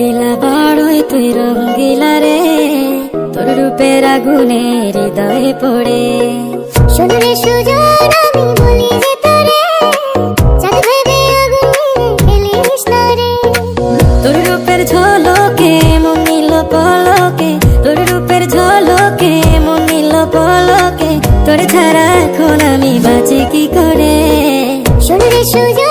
রঙ্গিলা বাড়ই তুই রঙ্গিলা রে, তোর রূপের আগুনে হৃদয়ে পড়ে। শোনো রে সুজন আমি বলি যে তোরে, চাঁদ ভেবে আগুন নিয়ে ফেলিস না রে। তোর রূপের ঝলকে মন নিল পলকে, তোর রূপের ঝলকে মন নিল পলকে, তোর ছাড়া এখন আমি বাঁচি কি করে। শোনো রে সুজন